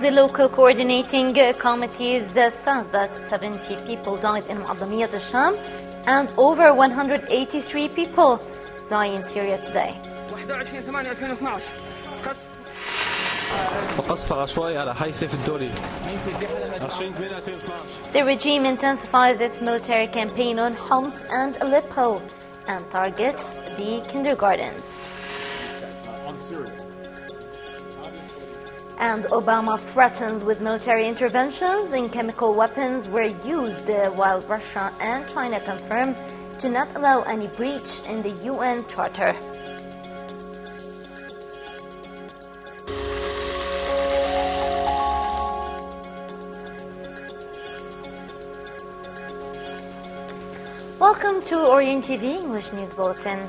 The local coordinating committee says that 70 people died in Mu'adhamiyat al-Sham and over 183 people die in Syria today. The regime intensifies its military campaign on Homs and Aleppo and targets the kindergartens. And Obama threatens with military interventions and chemical weapons were used while Russia and China confirm to not allow any breach in the UN Charter. Welcome to Orient TV English News Bulletin.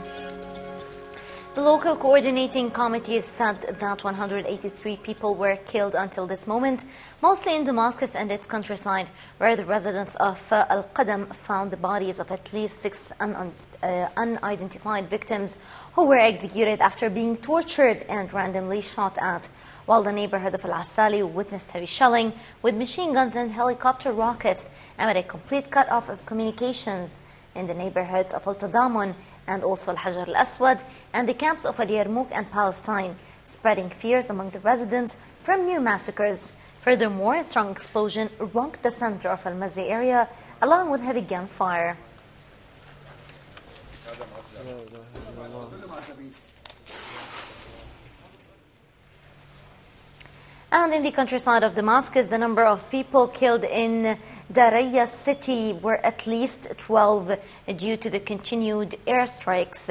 The local coordinating committee said that 183 people were killed until this moment, mostly in Damascus and its countryside, where the residents of Al-Qadam found the bodies of at least 6 unidentified victims who were executed after being tortured and randomly shot at, while the neighborhood of Al-Asali witnessed heavy shelling with machine guns and helicopter rockets amid a complete cut-off of communications in the neighborhoods of Al-Tadamun and also Al-Hajar al-Aswad and the camps of Al-Yarmouk and Palestine, spreading fears among the residents from new massacres. Furthermore, a strong explosion rocked the center of Al-Mazzi area along with heavy gunfire. And in the countryside of Damascus, the number of people killed in Daraya city were at least 12 due to the continued airstrikes.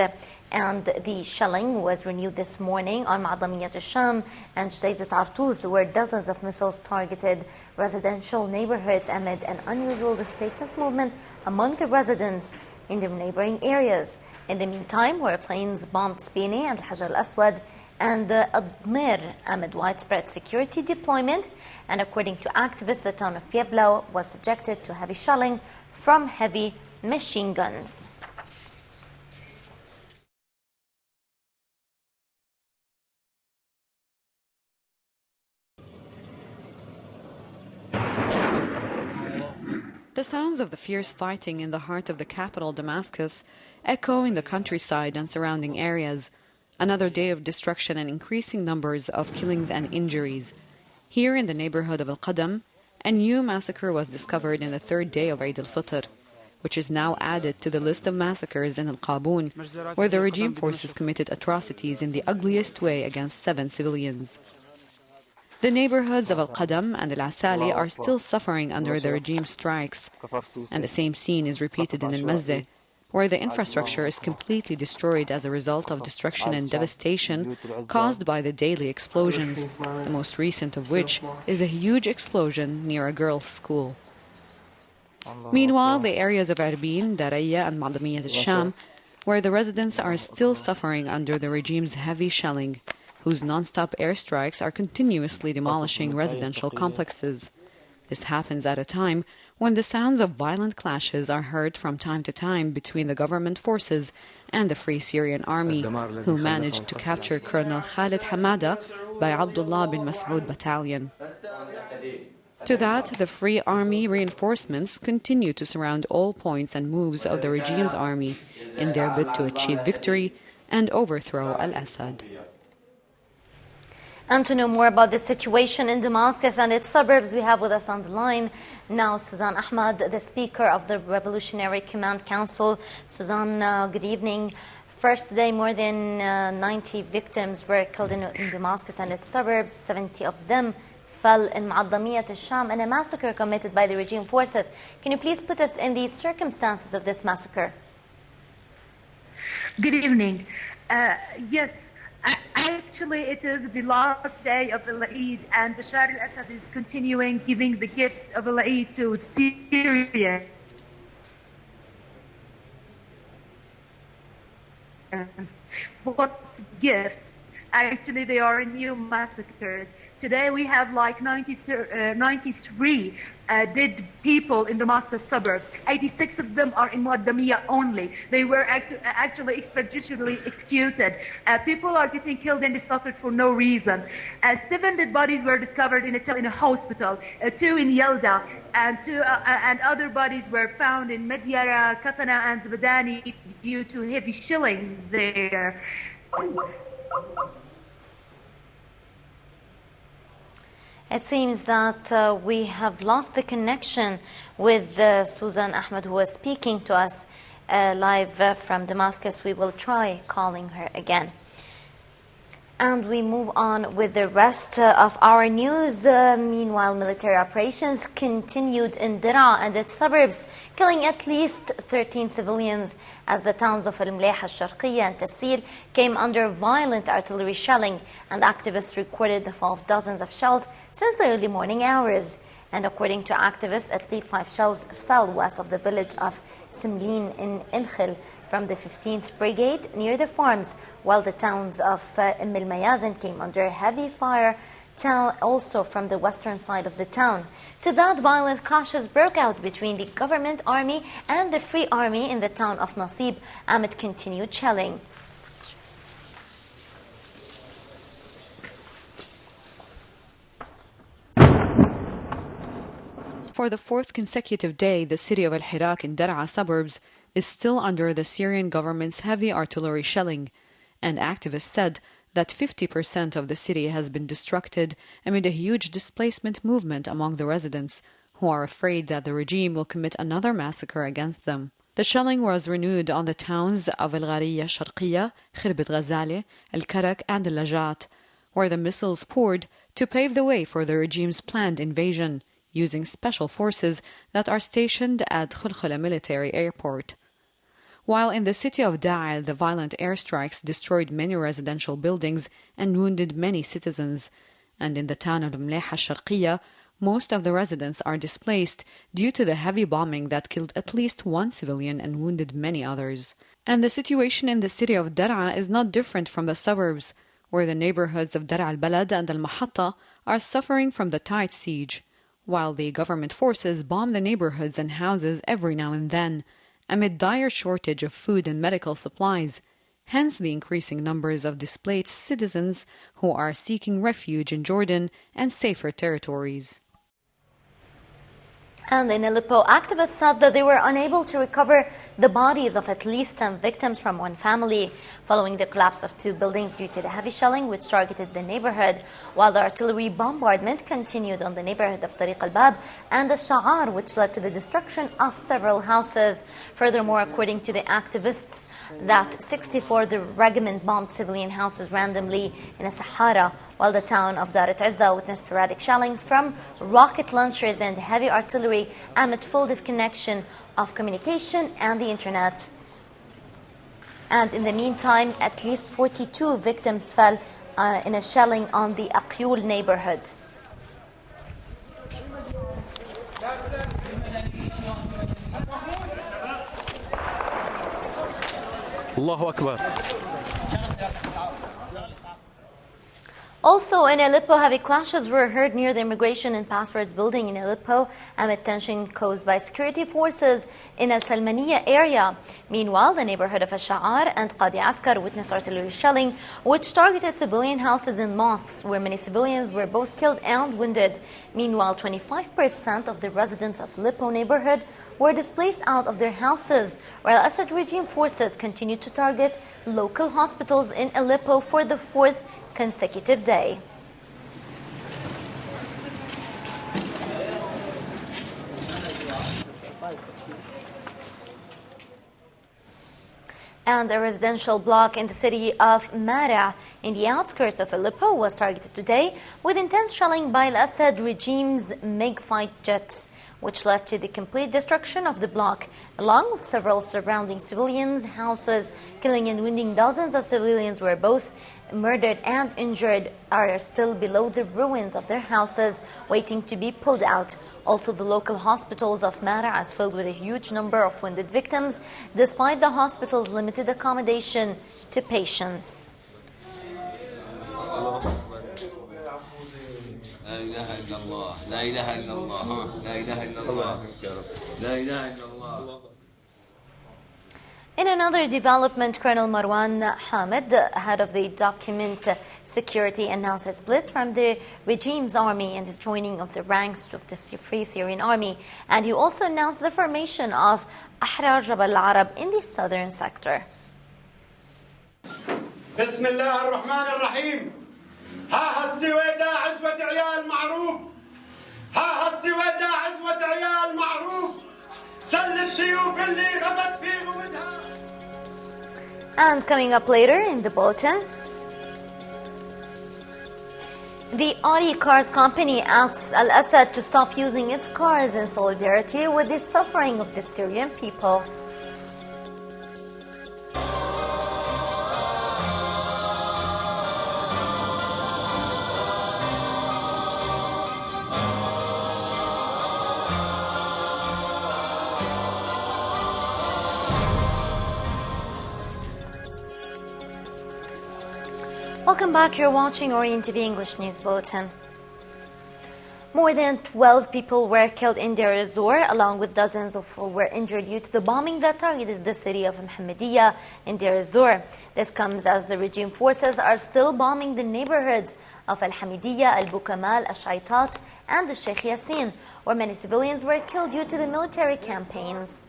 And the shelling was renewed this morning on Mu'adhamiyat al-Sham and Judaydat Artus, where dozens of missiles targeted residential neighborhoods amid an unusual displacement movement among the residents in the neighboring areas. In the meantime, warplanes bombed Spini and Hajar al-Aswad and Admir amid widespread security deployment. And according to activists, the town of Pieblau was subjected to heavy shelling from heavy machine guns. The sounds of the fierce fighting in the heart of the capital, Damascus, echo in the countryside and surrounding areas. Another day of destruction and increasing numbers of killings and injuries. Here in the neighborhood of Al-Qadam, a new massacre was discovered in the third day of Eid al-Fitr, which is now added to the list of massacres in Al-Qaboon, where the regime forces committed atrocities in the ugliest way against 7 civilians. The neighborhoods of Al-Qadam and Al-Asali are still suffering under the regime's strikes, and the same scene is repeated in Al-Mazzi, where the infrastructure is completely destroyed as a result of destruction and devastation caused by the daily explosions, the most recent of which is a huge explosion near a girls' school. Meanwhile, the areas of Arbin, Daraya and Mu'adhamiyat al-Sham, where the residents are still suffering under the regime's heavy shelling, whose non-stop airstrikes are continuously demolishing residential complexes. This happens at a time when the sounds of violent clashes are heard from time to time between the government forces and the Free Syrian Army, who managed to capture Colonel Khalid Hamada by Abdullah bin Mas'ud battalion. To that, the Free Army reinforcements continue to surround all points and moves of the regime's army in their bid to achieve victory and overthrow al-Assad. And to know more about the situation in Damascus and its suburbs, we have with us on the line now Suzanne Ahmad, the Speaker of the Revolutionary Command Council. Suzanne, good evening. First today, more than 90 victims were killed in Damascus and its suburbs. 70 of them fell in Mu'adhamiyat al-Sham in a massacre committed by the regime forces. Can you please put us in the circumstances of this massacre? Good evening. Yes. Actually, it is the last day of Eid, and Bashar al-Assad is continuing giving the gifts of Eid to Syria. What gift? Actually, they are new massacres. Today we have like 93 dead people in Damascus suburbs. 86 of them are in Muaddamiyah only. They were actually extrajudicially executed. People are getting killed and slaughtered for no reason. 7 dead bodies were discovered in a hospital, 2 in Yalda, and other bodies were found in Medyara, Katana, and Zbadani due to heavy shelling there. It seems that we have lost the connection with Susan Ahmed, who was speaking to us live from Damascus. We will try calling her again. And we move on with the rest of our news. Meanwhile, military operations continued in Dir'a and its suburbs, killing at least 13 civilians as the towns of Al-Mleha Al-Sharqiyya and Tasir came under violent artillery shelling, and activists recorded the fall of dozens of shells since the early morning hours. And according to activists, at least 5 shells fell west of the village of Simlin in Inkhil from the 15th Brigade near the farms, while the towns of Umm al-Mayadin came under heavy fire also from the western side of the town. To that, violent clashes broke out between the government army and the Free Army in the town of Nasib amid continued shelling. For the 4th consecutive day, the city of Al-Hirak in Dar'a suburbs is still under the Syrian government's heavy artillery shelling, and activists said that 50% of the city has been destructed amid a huge displacement movement among the residents, who are afraid that the regime will commit another massacre against them. The shelling was renewed on the towns of Al-Ghariya Sharqiyya, Khirbat Ghazali, Al-Karak and Al-Lajat, where the missiles poured to pave the way for the regime's planned invasion, using special forces that are stationed at Khulkhula military airport. While in the city of Da'al, the violent airstrikes destroyed many residential buildings and wounded many citizens, and in the town of Mleha Al-Sharqiyya, most of the residents are displaced due to the heavy bombing that killed at least 1 civilian and wounded many others. And the situation in the city of Dar'a is not different from the suburbs, where the neighborhoods of Dar'a al-Balad and al-Mahatta are suffering from the tight siege, while the government forces bomb the neighborhoods and houses every now and then, amid dire shortage of food and medical supplies, hence the increasing numbers of displaced citizens who are seeking refuge in Jordan and safer territories. And in Aleppo, activists said that they were unable to recover the bodies of at least 10 victims from one family following the collapse of 2 buildings due to the heavy shelling which targeted the neighborhood, while the artillery bombardment continued on the neighborhood of Tariq al-Bab and the Sha'ar, which led to the destruction of several houses. Furthermore, according to the activists, that 64 the regiment bombed civilian houses randomly in a Sahara, while the town of Darat Izza witnessed sporadic shelling from rocket launchers and heavy artillery amid full disconnection of communication and the internet. And in the meantime, at least 42 victims fell in a shelling on the Aqyul neighborhood. Allahu Akbar. Also in Aleppo, heavy clashes were heard near the Immigration and Passports building in Aleppo amid tension caused by security forces in Al Salmaniya area. Meanwhile, the neighborhood of Al-Sha'ar and Qadi Askar witnessed artillery shelling, which targeted civilian houses and mosques, where many civilians were both killed and wounded. Meanwhile, 25% of the residents of Aleppo neighborhood were displaced out of their houses, while Assad regime forces continued to target local hospitals in Aleppo for the 4th consecutive day. And a residential block in the city of Mara in the outskirts of Aleppo was targeted today with intense shelling by Al-Assad regime's MiG fight jets, which led to the complete destruction of the block, along with several surrounding civilians' houses. Killing and wounding dozens of civilians were both murdered and injured are still below the ruins of their houses, waiting to be pulled out. Also, the local hospitals of Mara is filled with a huge number of wounded victims, despite the hospital's limited accommodation to patients. لا إله إلا الله لا إله إلا الله لا إله إلا الله لا إله إلا الله. In another development, Colonel Marwan Hamid, head of the document security, announced a split from the regime's army and his joining of the ranks of the Free Syrian Army. And he also announced the formation of Ahrar Jabal al-Arab in the southern sector. بسم الله الرحمن الرحيم. ها السويدة عزوة عيال معروف. ها السويدة عزوة عيال معروف. سل السيوف اللي غبت في غودها. And coming up later in the bulletin, the Audi Cars company asks al-Assad to stop using its cars in solidarity with the suffering of the Syrian people. Welcome back. You're watching Orient TV English News Bulletin. More than 12 people were killed in Deir ez-Zor, along with dozens of people were injured due to the bombing that targeted the city of Mohammedia in Deir ez-Zor. This comes as the regime forces are still bombing the neighborhoods of Al-Hamidiyya, Al-Bukamal, Al-Shaitat, and the Sheikh Yassin, where many civilians were killed due to the military campaigns.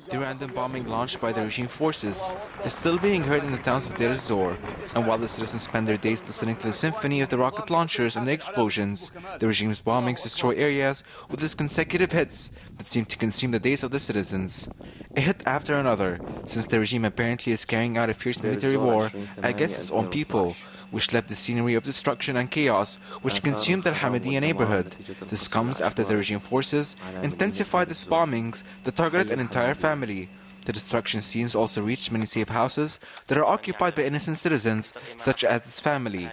The random bombing launched by the regime forces is still being heard in the towns of Deir ez-Zor, and while the citizens spend their days listening to the symphony of the rocket launchers and the explosions, the regime's bombings destroy areas with its consecutive hits that seem to consume the days of the citizens. A hit after another, since the regime apparently is carrying out a fierce military war against its own people, which left the scenery of destruction and chaos which consumed the Al-Hamidiyya neighborhood. This comes after the regime forces intensified its bombings that targeted an entire family. The destruction scenes also reached many safe houses that are occupied by innocent citizens, such as this family.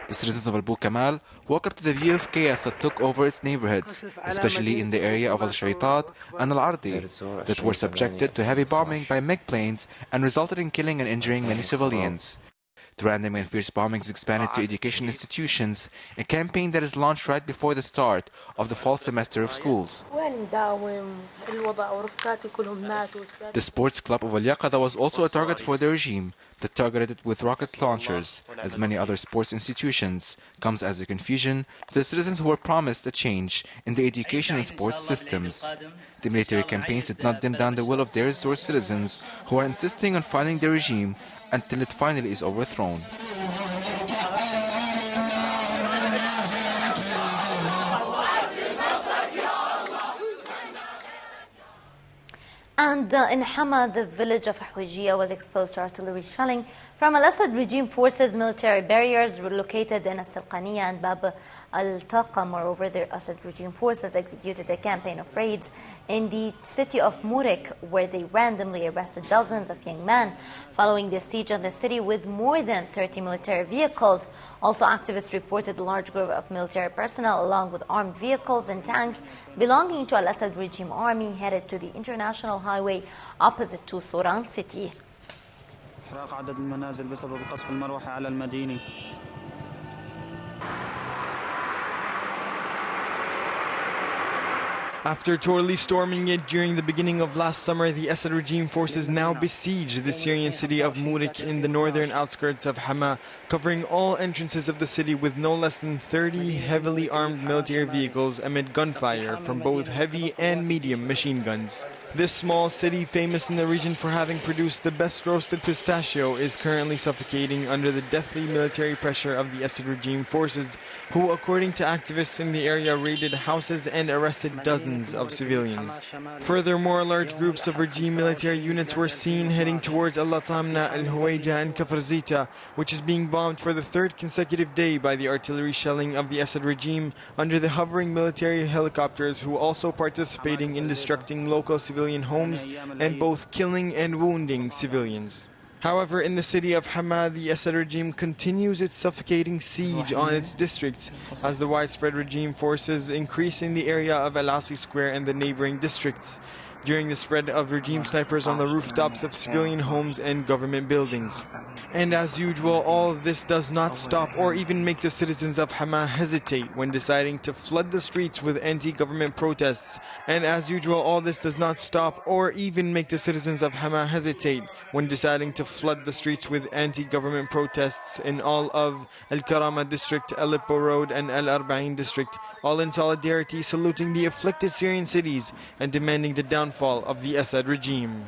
The citizens of Al-Bukamal woke up to the view of chaos that took over its neighborhoods, especially in the area of Al-Shaitat and Al-Ardi, that were subjected to heavy bombing by MiG planes and resulted in killing and injuring many civilians. The random and fierce bombings expanded to education institutions, a campaign that is launched right before the start of the fall semester of schools. The sports club of Al-Yaqada was also a target for the regime that targeted it with rocket launchers, as many other sports institutions, comes as a confusion to the citizens who were promised a change in the education and sports systems. The military campaigns did not dim down the will of Deir ez-Zor citizens who are insisting on fighting the regime until it finally is overthrown. And in Hama, the village of Ahwijiyya was exposed to artillery shelling from Al-Assad regime forces. Military barriers were located in As-Silqaniya and Bab al-Taqa. Moreover, the Assad regime forces executed a campaign of raids in the city of Murik, where they randomly arrested dozens of young men following the siege of the city with more than 30 military vehicles. Also, activists reported a large group of military personnel along with armed vehicles and tanks belonging to Al-Assad regime army headed to the international highway opposite to Soran city. After totally storming it during the beginning of last summer, the Assad regime forces now besiege the Syrian city of Murik in the northern outskirts of Hama, covering all entrances of the city with no less than 30 heavily armed military vehicles amid gunfire from both heavy and medium machine guns. This small city, famous in the region for having produced the best roasted pistachio, is currently suffocating under the deathly military pressure of the Assad regime forces, who, according to activists in the area, raided houses and arrested dozens of civilians. Furthermore, large groups of regime military units were seen heading towards Al-Latamna, Al-Huwayja and Kafr Zita, which is being bombed for the third consecutive day by the artillery shelling of the Assad regime under the hovering military helicopters, who also participating in destructing local civilian homes and both killing and wounding civilians. However, in the city of Hama, the Assad regime continues its suffocating siege on its districts as the widespread regime forces increase in the area of Al-Asi Square and the neighboring districts. during the spread of regime snipers on the rooftops of civilian homes and government buildings. And as usual, all of this does not stop or even make the citizens of Hama hesitate when deciding to flood the streets with anti-government protests. And as usual, all this does not stop or even make the citizens of Hama hesitate when deciding to flood the streets with anti-government protests in all of Al-Karama district, Aleppo Road and Al-Arba'in district, all in solidarity saluting the afflicted Syrian cities and demanding the downfall of the Assad regime.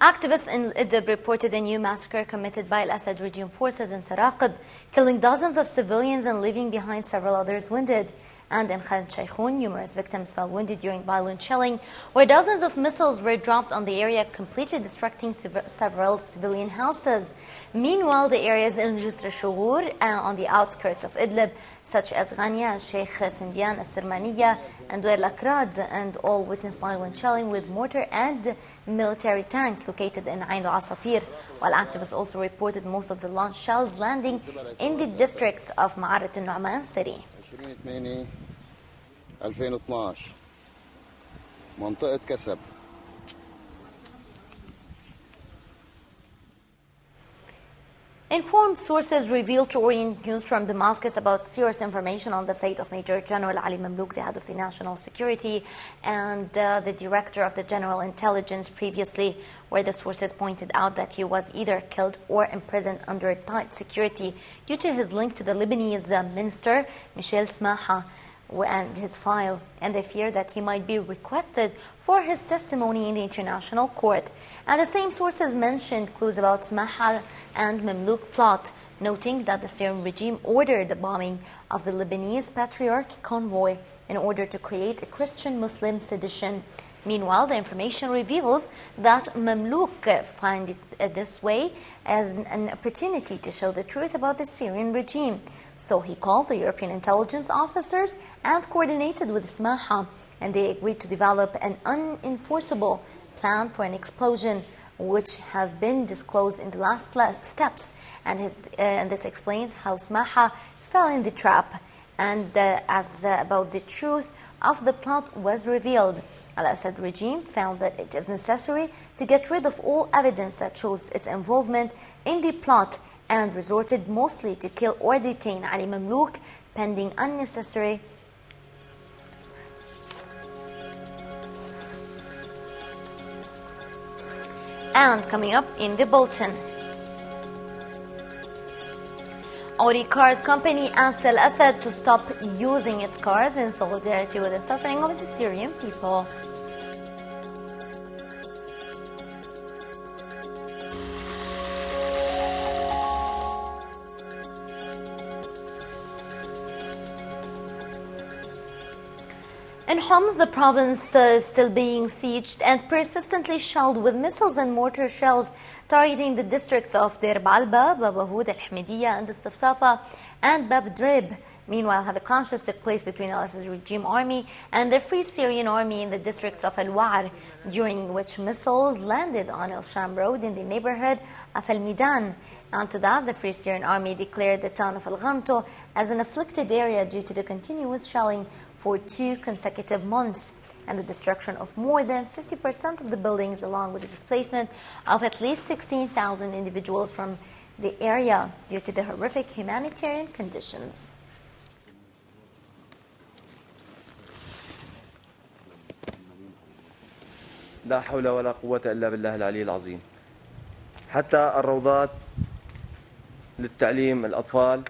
Activists in Idlib reported a new massacre committed by Al-Assad regime forces in Saraqib, killing dozens of civilians and leaving behind several others wounded. And in Khan Shaykhun, numerous victims fell wounded during violent shelling, where dozens of missiles were dropped on the area, completely destructing several civilian houses. Meanwhile, the areas in Jisr al-Shughur on the outskirts of Idlib, such as Ghania, Sheikh Sindian, Al-Sirmaniya, and Duer al-Akrad, and all witnessed violent shelling with mortar and military tanks located in Ain al-Asafir, while activists also reported most of the launched shells landing in the districts of Ma'arat al-Nu'man city. 20/2/2012 منطقة كسب. Informed sources revealed to Orient News from Damascus about serious information on the fate of Major General Ali Mamlouk, the head of the national security, and the director of the general intelligence previously, where the sources pointed out that he was either killed or imprisoned under tight security due to his link to the Lebanese minister, Michel Smaha, and his file, and they fear that he might be requested for his testimony in the international court. And the same sources mentioned clues about Smaha and Mamluk plot, noting that the Syrian regime ordered the bombing of the Lebanese Patriarch convoy in order to create a Christian-Muslim sedition. Meanwhile, the information reveals that Mamluk find it this way as an opportunity to show the truth about the Syrian regime. So he called the European intelligence officers and coordinated with Smaha, and they agreed to develop an unenforceable plan for an explosion, which has been disclosed in the last steps. And this explains how Smaha fell in the trap. And about the truth of the plot was revealed, Al-Assad regime found that it is necessary to get rid of all evidence that shows its involvement in the plot, and resorted mostly to kill or detain Ali Mamlouk pending unnecessary And coming up in the bulletin, Audi Cars company asks Al-Assad to stop using its cars in solidarity with the suffering of the Syrian people. In Homs, the province is still being sieged and persistently shelled with missiles and mortar shells targeting the districts of Deir Balba, Bab Ahoud, Al-Hamidiyya, and Al-Safsafa, and Bab Drib. Meanwhile, heavy clashes took place between Al-Assad regime army and the Free Syrian Army in the districts of Al-Wa'ar, during which missiles landed on Al-Sham Road in the neighborhood of Al-Midan. And to that, the Free Syrian Army declared the town of Al-Ghamto as an afflicted area due to the continuous shelling for 2 consecutive months and the destruction of more than 50% of the buildings, along with the displacement of at least 16,000 individuals from the area due to the horrific humanitarian conditions. لا حول ولا قوة إلا بالله العلي العظيم. حتى الروضات للتعليم الأطفال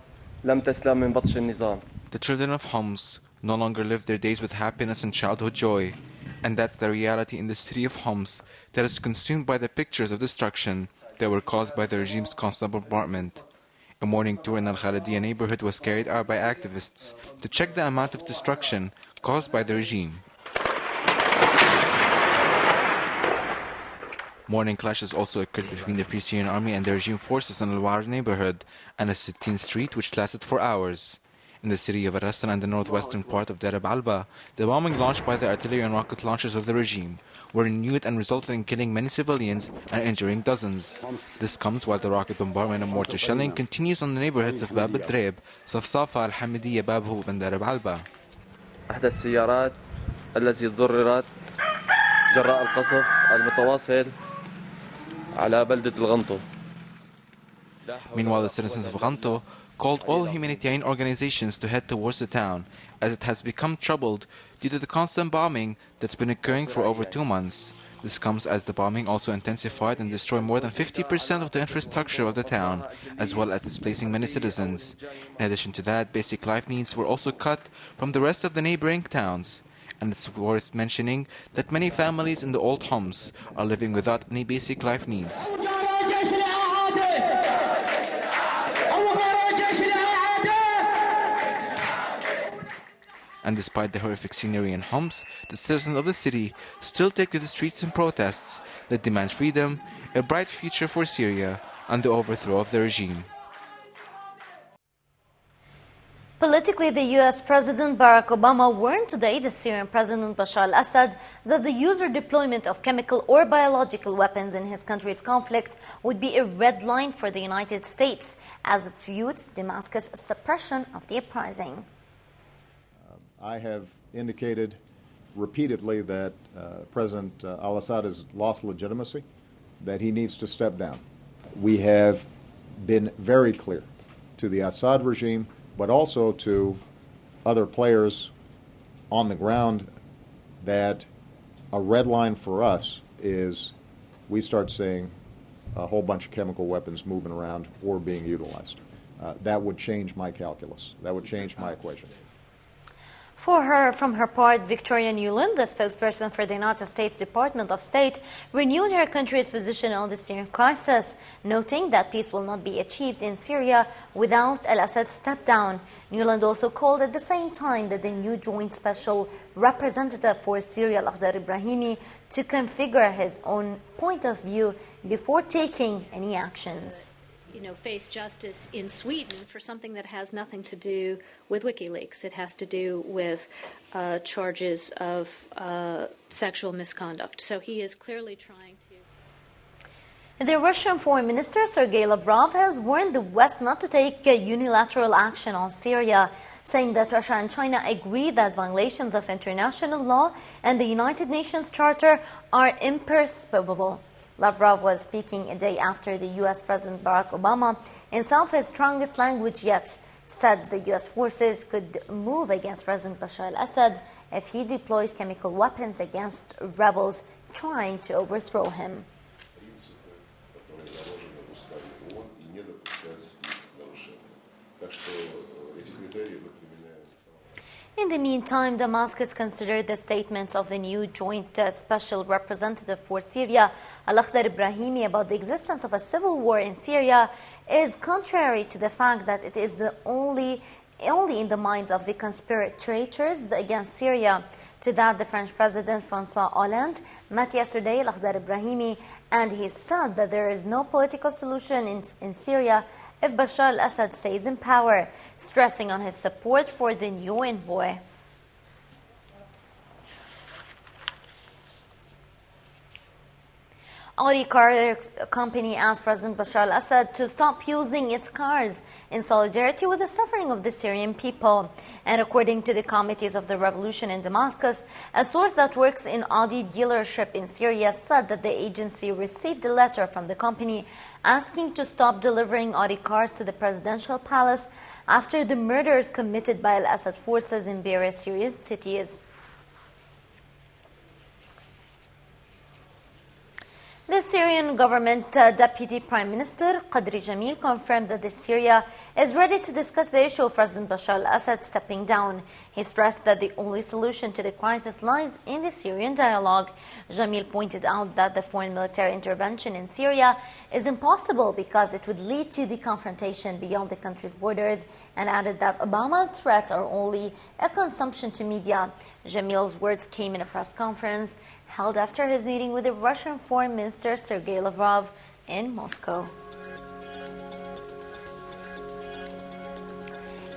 لم تسلم من بطش النظام. The children of Homs no longer live their days with happiness and childhood joy, and that's the reality in the city of Homs that is consumed by the pictures of destruction that were caused by the regime's constant bombardment. A morning tour in Al-Khalidiyya neighborhood was carried out by activists to check the amount of destruction caused by the regime. Morning clashes also occurred between the Free Syrian Army and the regime forces in Al-Wa'ar neighborhood and a Sittin street, which lasted for hours. In the city of Al-Rastan and the northwestern part of Deir al-Balba, the bombing launched by the artillery and rocket launchers of the regime were renewed and resulted in killing many civilians and injuring dozens. This comes while the rocket bombardment and mortar shelling continues on the neighborhoods of Bab al-Drib, Safsafa, Al-Hamidiyya, Bab Ahoud, and Deir al-Balba. إحدى السيارات التي ضررت جراء القصف المتواصل على بلدة الغنطو. Meanwhile, the citizens of Ghanto called all humanitarian organizations to head towards the town, as it has become troubled due to the constant bombing that's been occurring for over 2 months. This comes as the bombing also intensified and destroyed more than 50% of the infrastructure of the town, as well as displacing many citizens. In addition to that, basic life needs were also cut from the rest of the neighboring towns. And it's worth mentioning that many families in the old homes are living without any basic life needs. And despite the horrific scenery in Homs, the citizens of the city still take to the streets in protests that demand freedom, a bright future for Syria, and the overthrow of the regime. Politically, the U.S. President Barack Obama warned today the Syrian President Bashar al-Assad that the use or deployment of chemical or biological weapons in his country's conflict would be a red line for the United States, as it viewed Damascus' suppression of the uprising. I have indicated repeatedly that President al-Assad has lost legitimacy, that he needs to step down. We have been very clear to the Assad regime, but also to other players on the ground, that a red line for us is we start seeing a whole bunch of chemical weapons moving around or being utilized. That would change my calculus. That would change my equation. From her part, Victoria Nuland, the spokesperson for the United States Department of State, renewed her country's position on the Syrian crisis, noting that peace will not be achieved in Syria without al-Assad's step down. Nuland also called at the same time that the new joint special representative for Syria, Al-Akhdar Ibrahimi, to configure his own point of view before taking any actions. Face justice in Sweden for something that has nothing to do with WikiLeaks. It has to do with charges of sexual misconduct. So he is clearly trying to... The Russian Foreign Minister Sergei Lavrov has warned the West not to take unilateral action on Syria, saying that Russia and China agree that violations of international law and the United Nations Charter are impermissible. Lavrov was speaking a day after the U.S. President Barack Obama, in some of his strongest language yet, said the U.S. forces could move against President Bashar al-Assad if he deploys chemical weapons against rebels trying to overthrow him. In the meantime, Damascus considered the statements of the new joint special representative for Syria, Al-Akhdar Ibrahimi, about the existence of a civil war in Syria is contrary to the fact that it is only in the minds of the conspirators against Syria. To that, the French President François Hollande met yesterday Al-Akhdar Ibrahimi, and he said that there is no political solution in Syria if Bashar al-Assad stays in power, stressing on his support for the new envoy. Audi car company asked President Bashar al-Assad to stop using its cars in solidarity with the suffering of the Syrian people. And according to the committees of the revolution in Damascus, a source that works in Audi dealership in Syria said that the agency received a letter from the company asking to stop delivering Audi cars to the presidential palace after the murders committed by al-Assad forces in various Syrian cities. The Syrian government Deputy Prime Minister Qadri Jamil confirmed that Syria is ready to discuss the issue of President Bashar al-Assad stepping down. He stressed that the only solution to the crisis lies in the Syrian dialogue. Jamil pointed out that the foreign military intervention in Syria is impossible because it would lead to the confrontation beyond the country's borders, and added that Obama's threats are only a consumption to media. Jamil's words came in a press conference held after his meeting with the Russian Foreign Minister Sergei Lavrov in Moscow.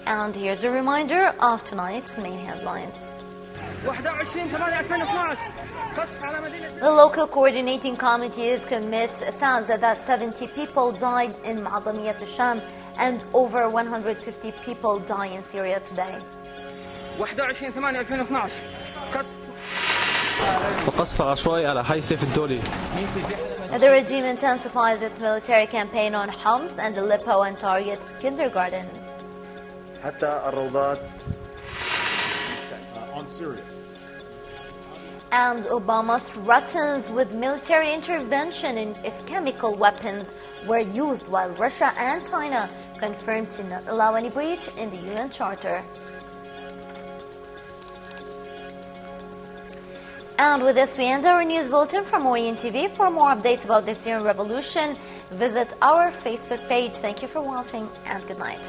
And here's a reminder of tonight's main headlines. The local coordinating committee says that 70 people died in Ma'adamiyat al-Sham and over 150 people die in Syria today. 21/8/2012 قصف وقصف عشوائي على حي سيف الدولي. The regime intensifies its military campaign on Homs and Aleppo and targets kindergartens. حتى الروضات. On Syria. And Obama threatens with military intervention if chemical weapons were used, while Russia and China confirmed to not allow any breach in the UN Charter. And with this, we end our news bulletin from Orient TV. For more updates about the Syrian revolution, visit our Facebook page. Thank you for watching, and good night.